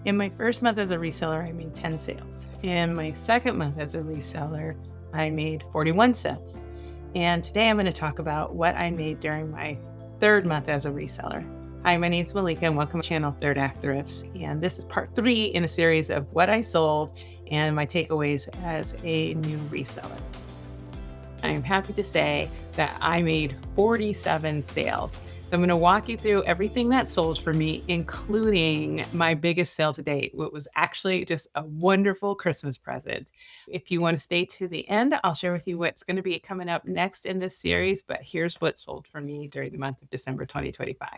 In my first month as a reseller, I made 10 sales. In my second month as a reseller, I made 41 sales. And today I'm going to talk about what I made during my third month as a reseller. Hi, my name is Malika and welcome to channel Third Act Thrifts. And this is part 3 in a series of what I sold and my takeaways as a new reseller. I am happy to say that I made 47 sales. I'm going to walk you through everything that sold for me, including my biggest sale to date. What was actually just a wonderful Christmas present. If you want to stay to the end, I'll share with you what's going to be coming up next in this series. But here's what sold for me during the month of December 2025.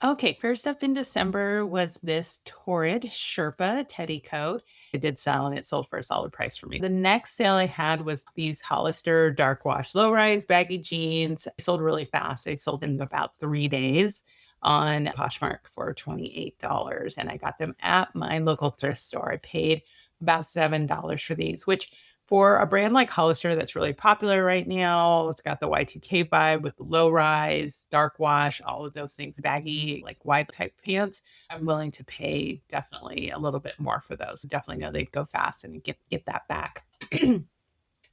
Okay, first up in December was this Torrid Sherpa teddy coat. It did sell and it sold for a solid price for me. The next sale I had was these Hollister dark wash low rise baggy jeans. I sold really fast. I sold in about 3 days on Poshmark for $28. And I got them at my local thrift store. I paid about $7 for these, which for a brand like Hollister that's really popular right now, it's got the Y2K vibe with the low rise, dark wash, all of those things, baggy, like wide type pants. I'm willing to pay definitely a little bit more for those. Definitely know they'd go fast and get that back.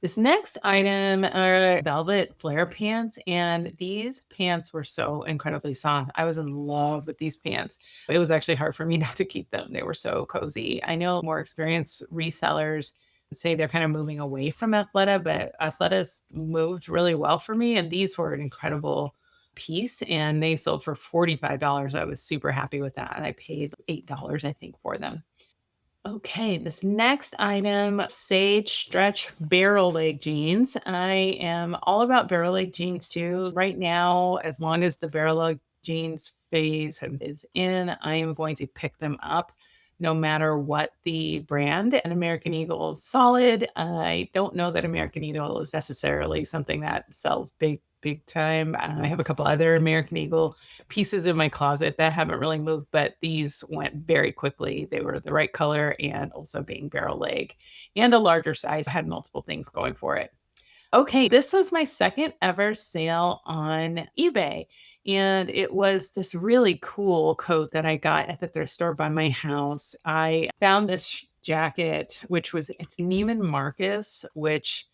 This next item are velvet flare pants, and these pants were so incredibly soft. I was in love with these pants. It was actually hard for me not to keep them. They were so cozy. I know more experienced resellers say they're kind of moving away from Athleta, but Athleta's moved really well for me, and these were an incredible piece, and they sold for $45. I was super happy with that, and I paid $8, I think, for them. Okay, this next item, Sage Stretch Barrel Leg Jeans. I am all about barrel leg jeans too. Right now, as long as the barrel leg jeans phase is in, I am going to pick them up no matter what the brand. And American Eagle is solid. I don't know that American Eagle is necessarily something that sells big time. I have a couple other American Eagle pieces in my closet that haven't really moved, but these went very quickly. They were the right color and also being barrel leg and a larger size had multiple things going for it. Okay, this was my second ever sale on eBay. And it was this really cool coat that I got at the thrift store by my house. I found this jacket, which was it's Neiman Marcus, which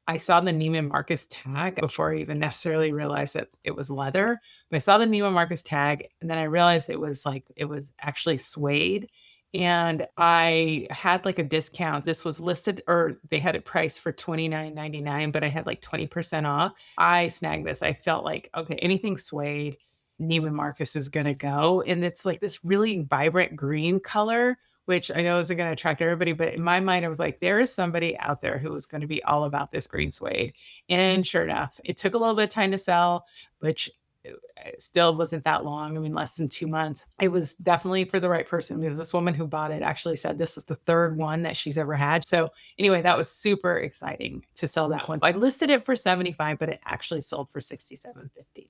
I saw the Neiman Marcus tag before I even necessarily realized that it was leather. But I saw the Neiman Marcus tag, and then I realized it was actually suede. And I had like a discount. This was listed, or they had it priced for $29.99, but I had like 20% off. I snagged this. I felt like, okay, anything suede, Neiman Marcus is gonna go. And it's like this really vibrant green color, which I know isn't going to attract everybody, but in my mind, I was like, there is somebody out there who is going to be all about this green suede. And sure enough, it took a little bit of time to sell, which it still wasn't that long. I mean, less than 2 months. It was definitely for the right person because this woman who bought it actually said this is the third one that she's ever had. So anyway, that was super exciting to sell that one. I listed it for 75, but it actually sold for 67.50.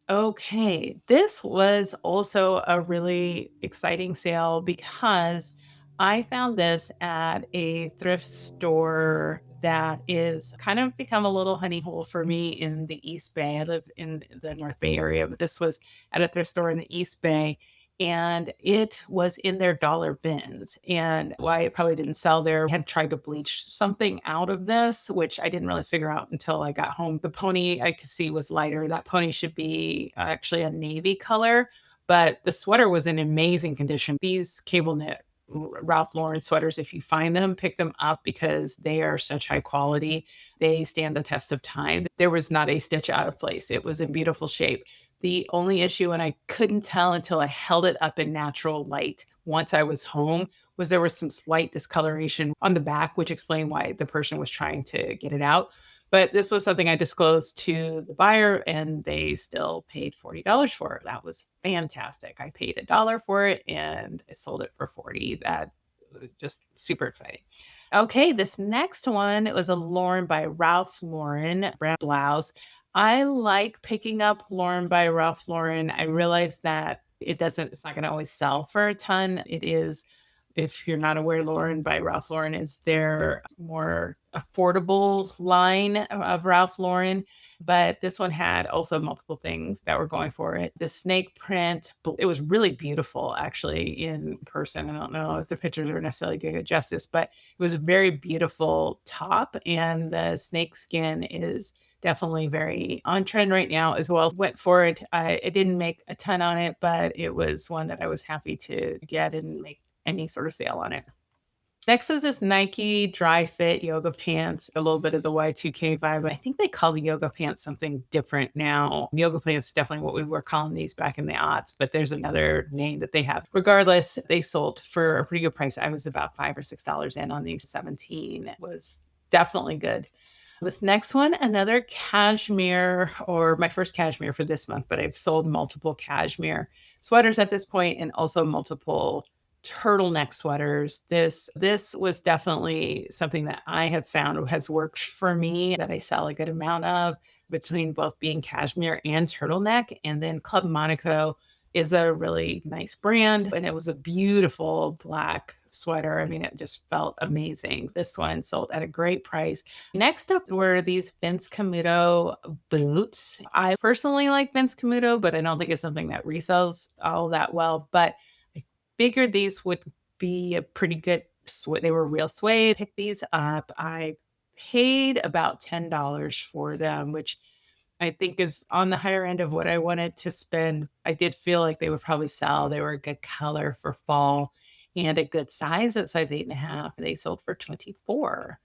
Okay, this was also a really exciting sale because I found this at a thrift store that is kind of become a little honey hole for me in the East Bay. I live in the North Bay area, but this was at a thrift store in the East Bay and it was in their dollar bins. And why it probably didn't sell there, I had tried to bleach something out of this, which I didn't really figure out until I got home. The pony I could see was lighter. That pony should be actually a navy color, but the sweater was in amazing condition. These cable knit Ralph Lauren sweaters, if you find them, pick them up because they are such high quality. They stand the test of time. There was not a stitch out of place. It was in beautiful shape. The only issue, and I couldn't tell until I held it up in natural light once I was home, was there was some slight discoloration on the back, which explained why the person was trying to get it out. But this was something I disclosed to the buyer, and they still paid $40 for it. That was fantastic. I paid $1 for it, and I sold it for 40. That was just super exciting. Okay, this next one, it was a Lauren by Ralph Lauren brand blouse. I like picking up Lauren by Ralph Lauren. I realize that it's not going to always sell for a ton. It is, if you're not aware, Lauren by Ralph Lauren is their more affordable line of Ralph Lauren. but this one had also multiple things that were going for it. The snake print, it was really beautiful actually in person. I don't know if the pictures are necessarily doing it justice, but it was a very beautiful top, and the snake skin is definitely very on trend right now as well. Went for it. I didn't make a ton on it, but it was one that I was happy to get and make any sort of sale on it. Next is this Nike dry fit yoga pants, a little bit of the Y2K vibe. I think they call the yoga pants something different now. Yoga pants is definitely what we were calling these back in the aughts, but there's another name that they have. Regardless, they sold for a pretty good price. I was about $5 or $6 in on these 17. It was definitely good. This next one, another cashmere, or my first cashmere for this month, but I've sold multiple cashmere sweaters at this point and also multiple turtleneck sweaters. This was definitely something that I have found has worked for me, that I sell a good amount of, between both being cashmere and turtleneck. And then Club Monaco is a really nice brand, and it was a beautiful black sweater. I mean, it just felt amazing. This one sold at a great price. Next up were these Vince Camuto boots. I personally like Vince Camuto, but I don't think it's something that resells all that well. But I figured these would be a pretty good they were real suede. Picked these up. I paid about $10 for them, which I think is on the higher end of what I wanted to spend. I did feel like they would probably sell. They were a good color for fall and a good size at size 8.5. They sold for 24.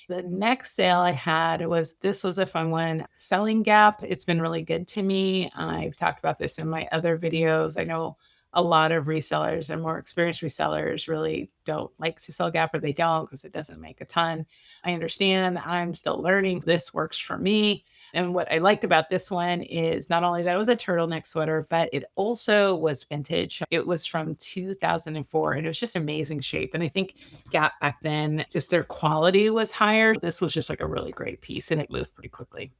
The next sale I had was, this was a fun one, Selling Gap. It's been really good to me. I've talked about this in my other videos. I know a lot of resellers and more experienced resellers really don't like to sell Gap, or they don't because it doesn't make a ton. I understand. I'm still learning. This works for me. And what I liked about this one is not only that it was a turtleneck sweater, but it also was vintage. It was from 2004 and it was just amazing shape. And I think Gap back then, just their quality was higher. This was just like a really great piece and it moved pretty quickly.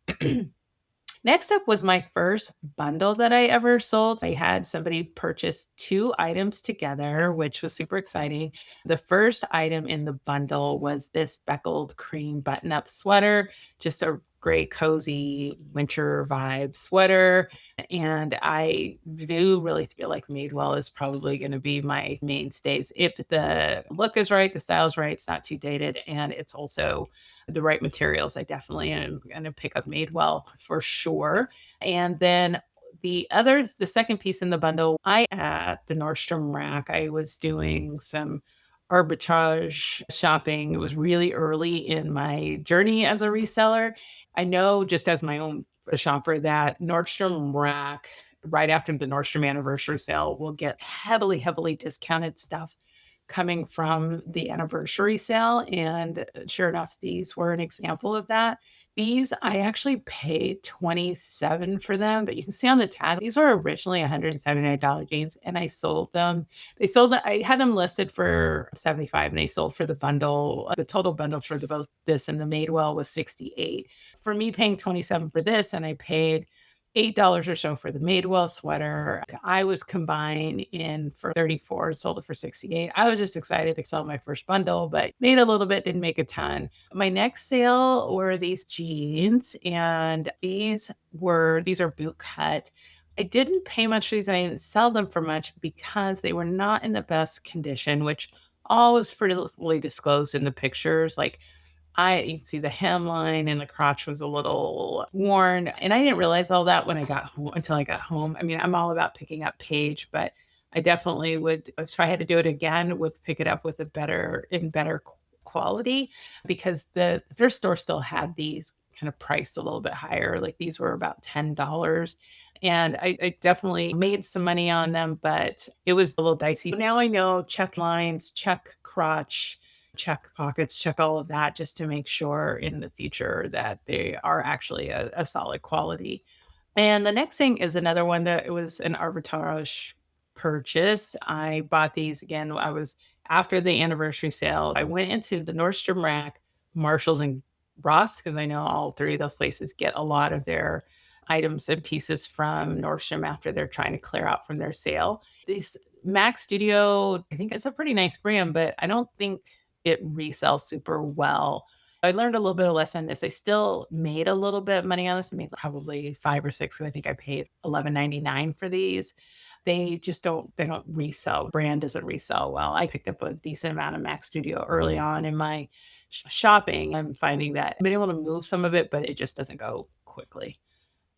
Next up was my first bundle that I ever sold. I had somebody purchase two items together, which was super exciting. The first item in the bundle was this speckled cream button up sweater, just a great, cozy winter vibe sweater. And I do really feel like Madewell is probably going to be my mainstays. If the look is right, the style is right, it's not too dated, and it's also the right materials, I definitely am going to pick up Madewell for sure. And then the second piece in the bundle, I at the Nordstrom rack, I was doing some arbitrage shopping. It was really early in my journey as a reseller. I know just as my own shopper that Nordstrom rack, right after the Nordstrom anniversary sale, will get heavily, heavily discounted stuff coming from the anniversary sale. And sure enough, these were an example of that. These, I actually paid 27 for them, but you can see on the tag, these were originally $179 jeans, and I sold them. I had them listed for 75, and they sold for the bundle. The total bundle for both this and the Madewell was 68. For me paying 27 for this, and I paid $8 or so for the Madewell sweater. I was combined in for 34, sold it for 68. I was just excited to sell my first bundle, but made a little bit, didn't make a ton. My next sale were these jeans, and these are boot cut. I didn't pay much for these. I didn't sell them for much because they were not in the best condition, which all was fully disclosed in the pictures. Like, you can see the hemline and the crotch was a little worn. And I didn't realize all that when I got home until I got home. I mean, I'm all about picking up Paige, but I definitely would, if I had to do it again, would pick it up with better quality, because the thrift store still had these kind of priced a little bit higher. Like these were about $10. And I definitely made some money on them, but it was a little dicey. Now I know check lines, check crotch, check pockets, check all of that, just to make sure in the future that they are actually a solid quality. And the next thing is another one that it was an arbitrage purchase. I bought these again. I was after the anniversary sale. I went into the Nordstrom rack, Marshalls, and Ross, because I know all three of those places get a lot of their items and pieces from Nordstrom after they're trying to clear out from their sale. These Mac Studio, I think it's a pretty nice brand, but I don't think it resells super well. I learned a little bit of lesson this. I still made a little bit of money on this. I made probably 5 or 6. I think I paid 11.99 for these. They don't resell. Brand doesn't resell well. I picked up a decent amount of Mac Studio early on in my shopping. I'm finding that I've been able to move some of it, but it just doesn't go quickly.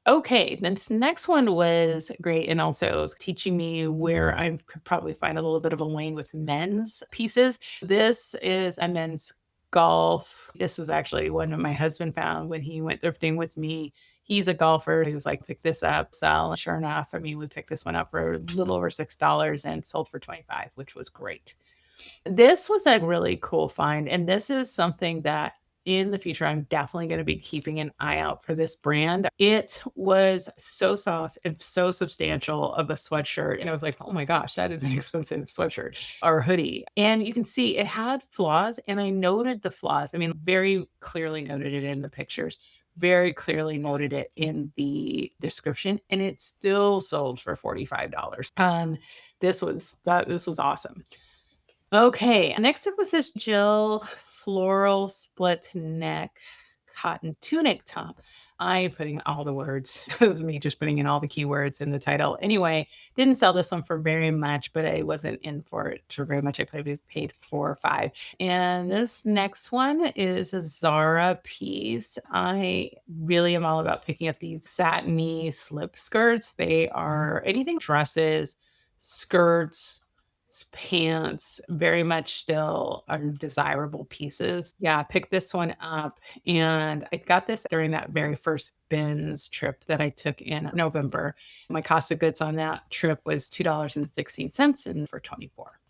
Okay, this next one was great and also was teaching me where I could probably find a little bit of a lane with men's pieces. This is a men's golf. This was actually one that my husband found when he went thrifting with me. He's a golfer. He was like, pick this up, sell. And sure enough, we picked this one up for a little over $6 and sold for 25, which was great. This was a really cool find, and this is something that in the future, I'm definitely gonna be keeping an eye out for this brand. It was so soft and so substantial of a sweatshirt, and I was like, "Oh my gosh, that is an expensive sweatshirt or hoodie." And you can see it had flaws, and I noted the flaws. Very clearly noted it in the pictures, very clearly noted it in the description, and it still sold for $45. This was awesome. Okay, next up was this Jill floral split neck cotton tunic top. I'm putting all the words. This is me just putting in all the keywords in the title. Anyway, didn't sell this one for very much, but I wasn't in for it for very much. I probably paid 4 or 5. And this next one is a Zara piece. I really am all about picking up these satiny slip skirts. They are anything dresses, skirts, pants, very much still are desirable pieces. Yeah, I picked this one up and I got this during that very first Ben's trip that I took in November. My cost of goods on that trip was $2.16 and for 24.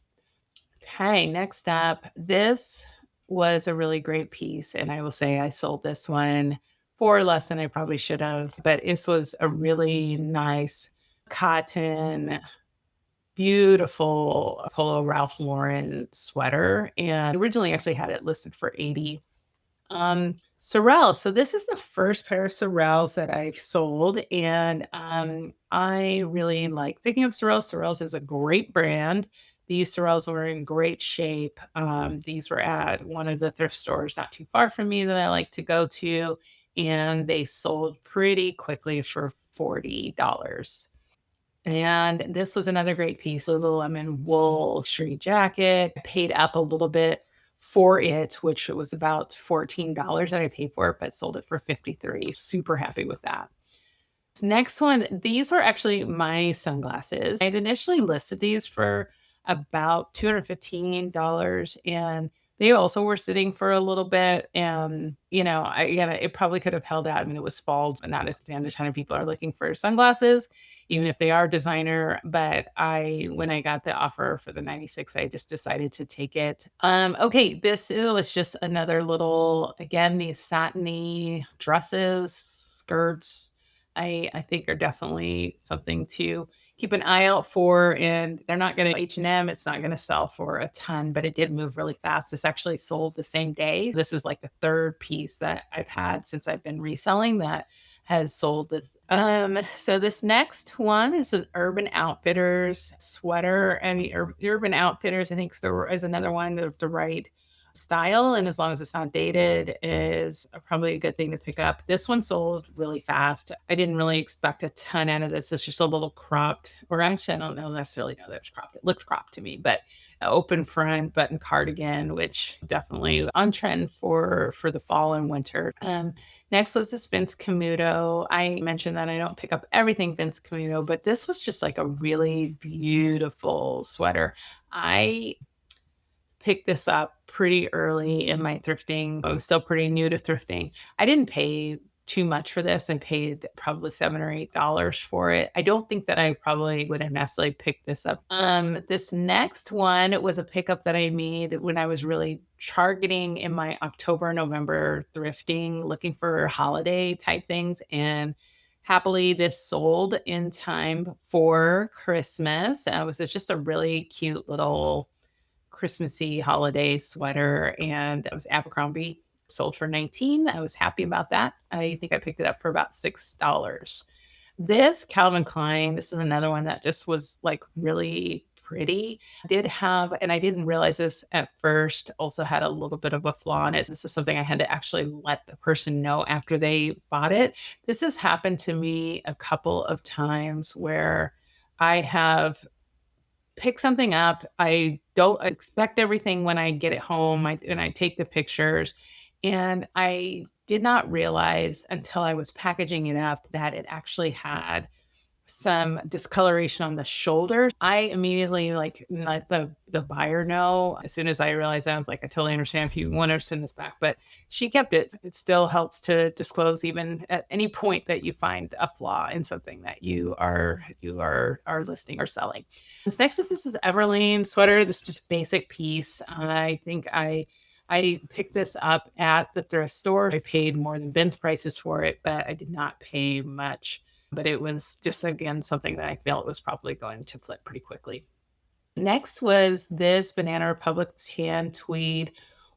Okay, next up, this was a really great piece. And I will say I sold this one for less than I probably should have, but this was a really nice cotton beautiful polo Ralph Lauren sweater, and originally actually had it listed for 80. Sorel. So this is the first pair of Sorels that I've sold, and I really like picking up Sorels. Sorels is a great brand. These Sorels were in great shape. These were at one of the thrift stores not too far from me that I like to go to, and they sold pretty quickly for $40. And this was another great piece, a lemon wool street jacket. I paid up a little bit for it, which was about $14 that I paid for it, but sold it for 53. Super happy with that. Next one, these were actually my sunglasses. I'd initially listed these for about $215 and they also were sitting for a little bit. And, it probably could have held out. It was fall, and not a ton of people are looking for sunglasses, even if they are designer. But when I got the offer for the 96, I just decided to take it. Okay, this was just another little, again, these satiny dresses, skirts, I think are definitely something to keep an eye out for. And they're not going to H&M. It's not going to sell for a ton, but it did move really fast. This actually sold the same day. This is like the third piece that I've had since I've been reselling that has sold this. So this next one is an Urban Outfitters sweater, and the Urban Outfitters, I think there is another one of the right style, and as long as it's not dated, is probably a good thing to pick up. This one sold really fast. I didn't really expect a ton out of this. It's just a little cropped, or actually, I don't know necessarily know that it's cropped. It looked cropped to me, but open front button cardigan, which definitely on trend for the fall and winter. Next was this Vince Camuto. I mentioned that I don't pick up everything Vince Camuto, but this was just like a really beautiful sweater. I picked this up pretty early in my thrifting. I was still pretty new to thrifting. I didn't pay too much for this. I paid probably $7 or $8 for it. I don't think that I probably would have necessarily picked this up. This next one was a pickup that I made when I was really targeting in my October, November thrifting, looking for holiday type things. And happily, this sold in time for Christmas. It's just a really cute little Christmassy holiday sweater, and it was Abercrombie, sold for 19. I was happy about that. I think I picked it up for about $6. This Calvin Klein, this is another one that just was like really pretty. Did have, and I didn't realize this at first, also had a little bit of a flaw in it. This is something I had to actually let the person know after they bought it. This has happened to me a couple of times where I have picked something up. I don't expect everything when I get it home. I take the pictures, and I did not realize until I was packaging it up that it actually had some discoloration on the shoulder. I immediately let the buyer know. As soon as I realized that, I was like, I totally understand if you want to send this back, but she kept it. It still helps to disclose even at any point that you find a flaw in something that you are listing or selling. This is Everlane sweater. This is just basic piece. I think I picked this up at the thrift store. I paid more than Vince prices for it, but I did not pay much. But it was just, again, something that I felt was probably going to flip pretty quickly. Next was this Banana Republic tan tweed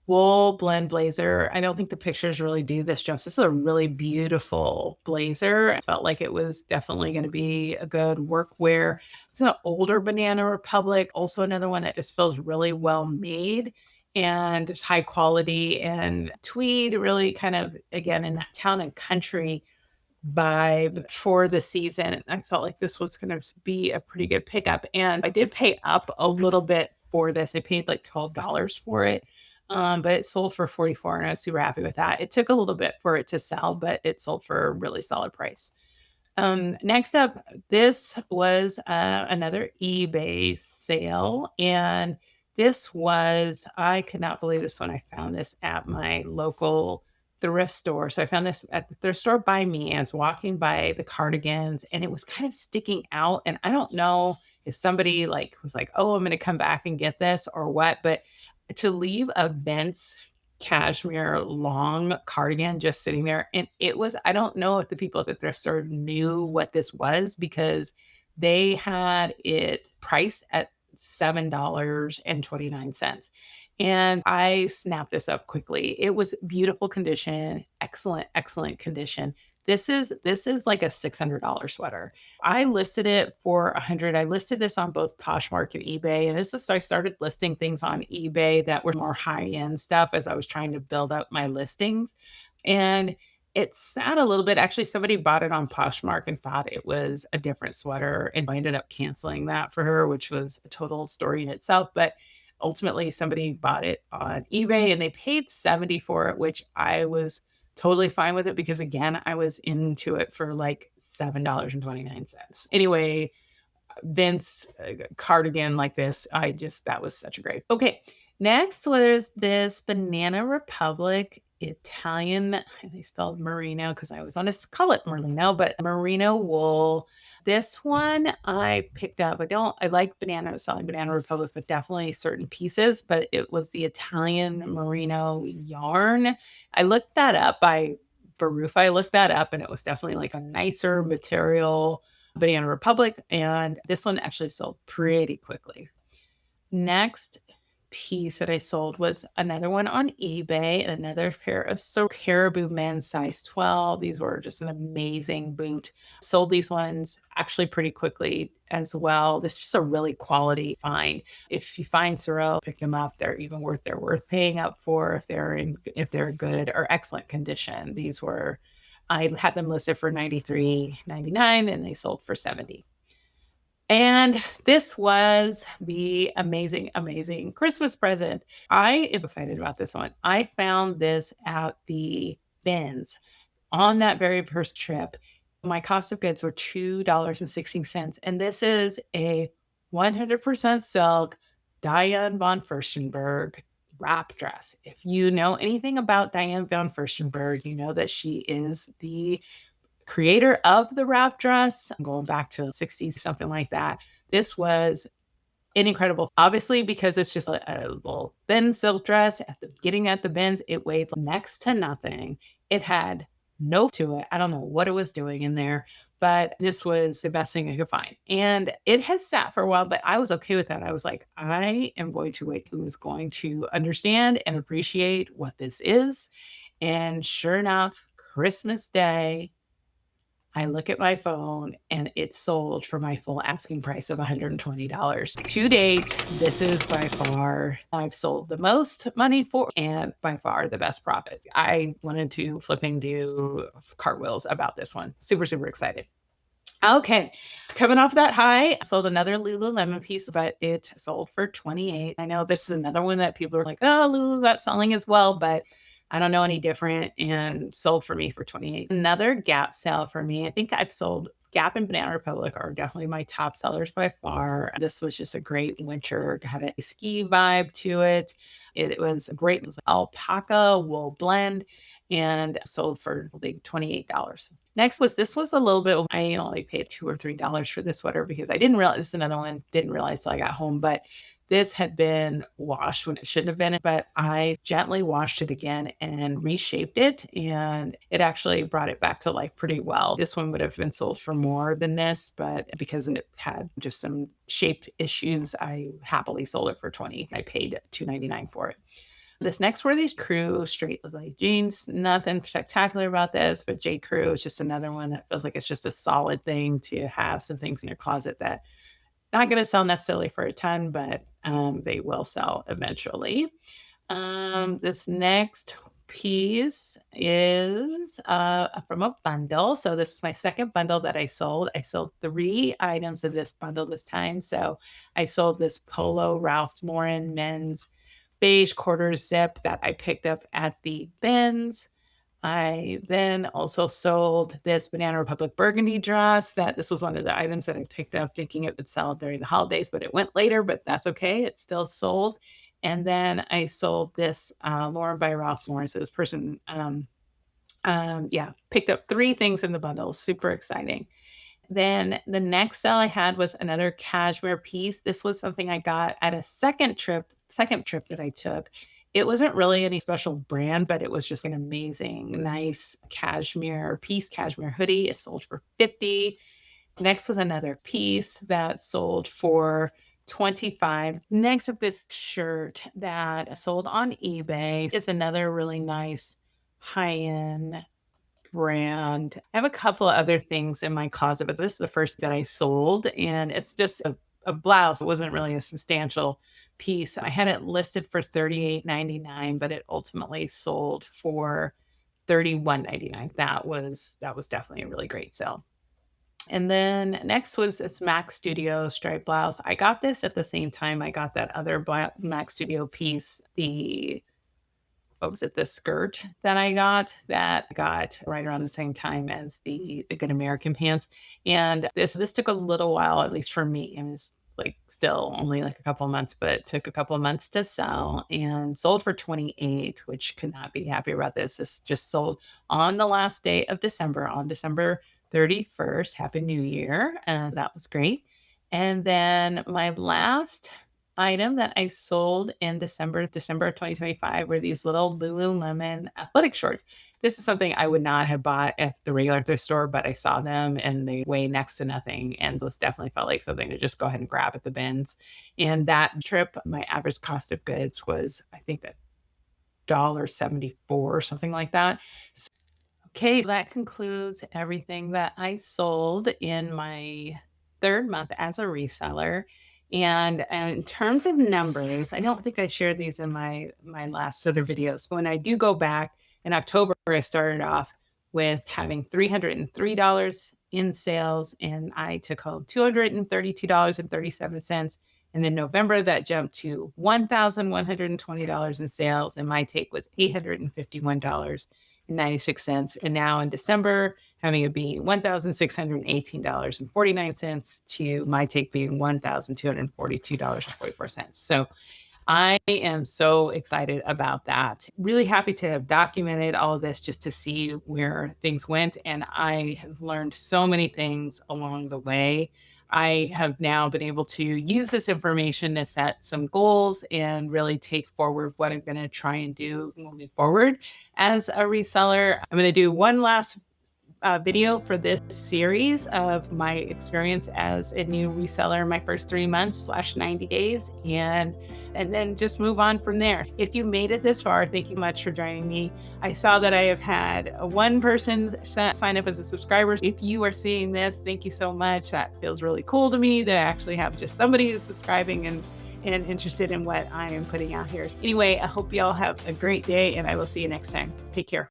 wool blend blazer. I don't think the pictures really do this justice. This is a really beautiful blazer. I felt like it was definitely going to be a good work wear. It's an older Banana Republic, also another one that just feels really well made and it's high quality, and tweed really kind of, again, in that town and country vibe for the season. I felt like this was going to be a pretty good pickup. And I did pay up a little bit for this. I paid like $12 for it. But it sold for 44 and I was super happy with that. It took a little bit for it to sell, but it sold for a really solid price. Next up, this was another eBay sale. And this was, I could not believe this when I found this at my local thrift store. So I found this at the thrift store by me. I was walking by the cardigans and it was kind of sticking out. And I don't know if somebody was like, oh, I'm going to come back and get this or what, but to leave a Vince cashmere long cardigan just sitting there. And it was, I don't know if the people at the thrift store knew what this was because they had it priced at $7.29. And I snapped this up quickly. It was beautiful condition, excellent, excellent condition. This is like a $600 sweater. I listed it for 100. I listed this on both Poshmark and eBay. And I started listing things on eBay that were more high-end stuff as I was trying to build up my listings. And it sat a little bit. Actually, somebody bought it on Poshmark and thought it was a different sweater. And I ended up canceling that for her, which was a total story in itself. But ultimately, somebody bought it on eBay and they paid 70 for it, which I was totally fine with it because, again, I was into it for like $7.29. Anyway, Vince cardigan like this, that was such a great. Okay, next was this Banana Republic Italian, they spelled merino because I always want to call it merino, but merino wool. This one I picked up. I like selling Banana Republic, but definitely certain pieces, but it was the Italian merino yarn. I looked that up by Barufa. I looked that up and it was definitely like a nicer material, Banana Republic, and this one actually sold pretty quickly. Next piece that I sold was another one on eBay, another pair of Caribou men's size 12. These were just an amazing boot. Sold these ones actually pretty quickly as well. This is just a really quality find. If you find Sorel, pick them up. They're worth paying up for if they're good or excellent condition. I had them listed for $93.99 and they sold for $70. And this was the amazing, amazing Christmas present. I am excited about this one. I found this at the bins on that very first trip. My cost of goods were $2.16. And this is a 100% silk Diane von Furstenberg wrap dress. If you know anything about Diane von Furstenberg, you know that she is the creator of the wrap dress, going back to the 60s, something like that. This was an incredible, obviously, because it's just a little thin silk dress. Getting at the bins, it weighed next to nothing. It had no to it. I don't know what it was doing in there, but this was the best thing I could find. And it has sat for a while, but I was okay with that. I was like, I am going to wait who is going to understand and appreciate what this is. And sure enough, Christmas Day, I look at my phone and it's sold for my full asking price of $120. To date, this is by far I've sold the most money for and by far the best profits. I wanted to flipping do cartwheels about this one. Super, super excited. Okay. Coming off that high, I sold another Lululemon piece, but it sold for 28. I know this is another one that people are like, oh, Lulu's not selling as well, but I don't know any different and sold for me for 28. Another Gap sale for me. I think I've sold Gap and Banana Republic are definitely my top sellers by far. This was just a great winter, had a ski vibe to it. It was a great, it was alpaca wool blend and sold for like $28. Next was this was a little bit, I only paid $2 or $3 for this sweater because I didn't realize, this is another one, didn't realize till I got home, but this had been washed when it shouldn't have been, but I gently washed it again and reshaped it. And it actually brought it back to life pretty well. This one would have been sold for more than this, but because it had just some shape issues, I happily sold it for 20. I paid $2.99 for it. This next were these Crew straight leg jeans. Nothing spectacular about this, but J. Crew is just another one that feels like it's just a solid thing to have some things in your closet that not going to sell necessarily for a ton, but they will sell eventually. This next piece is from a bundle. So this is my second bundle that I sold. I sold 3 items of this bundle this time. So I sold this Polo Ralph Lauren men's beige quarter zip that I picked up at the bins. I then also sold this Banana Republic burgundy dress that this was one of the items that I picked up thinking it would sell during the holidays, but it went later, but that's okay. It still sold. And then I sold this Lauren by Ralph Lauren. So this person, picked up 3 things in the bundle. Super exciting. Then the next sale I had was another cashmere piece. This was something I got at a second trip that I took. It wasn't really any special brand, but it was just an amazing, nice cashmere piece, cashmere hoodie. It sold for 50. Next was another piece that sold for 25. Next up this shirt that sold on eBay. It's another really nice high-end brand. I have a couple of other things in my closet, but this is the first that I sold, and it's just a blouse. It wasn't really a substantial piece. I had it listed for $38.99, but it ultimately sold for $31.99. That was definitely a really great sale. And then next was this Mac Studio striped blouse. I got this at the same time I got that other Mac Studio piece, the what was it, the skirt that I got right around the same time as the Good American pants. And this took a little while, at least for me. And it's like still only like a couple of months, but it took a couple of months to sell and sold for 28, which could not be happy about this. This just sold on the last day of December, on December 31st. Happy New Year. And that was great. And then my last item that I sold in December of 2025 were these little Lululemon athletic shorts. This is something I would not have bought at the regular thrift store, but I saw them and they weigh next to nothing. And this definitely felt like something to just go ahead and grab at the bins. And that trip, my average cost of goods was, I think, $1.74 or something like that. Okay, that concludes everything that I sold in my third month as a reseller. And in terms of numbers, I don't think I shared these in my last other videos. But when I do go back in October, I started off with having $303 in sales, and I took home $232.37. And then November, that jumped to $1,120 in sales, and my take was $851.96. And now in December, having it be $1,618.49 to my take being $1,242.44. So I am so excited about that. Really happy to have documented all of this just to see where things went. And I have learned so many things along the way. I have now been able to use this information to set some goals and really take forward what I'm going to try and do moving forward as a reseller. I'm going to do one last video for this series of my experience as a new reseller in my first 3 months/90 days, and then just move on from there. If you made it this far, thank you so much for joining me. I saw that I have had one person sign up as a subscriber. If you are seeing this, thank you so much. That feels really cool to me to actually have just somebody who's subscribing and interested in what I am putting out here. Anyway, I hope you all have a great day, and I will see you next time. Take care.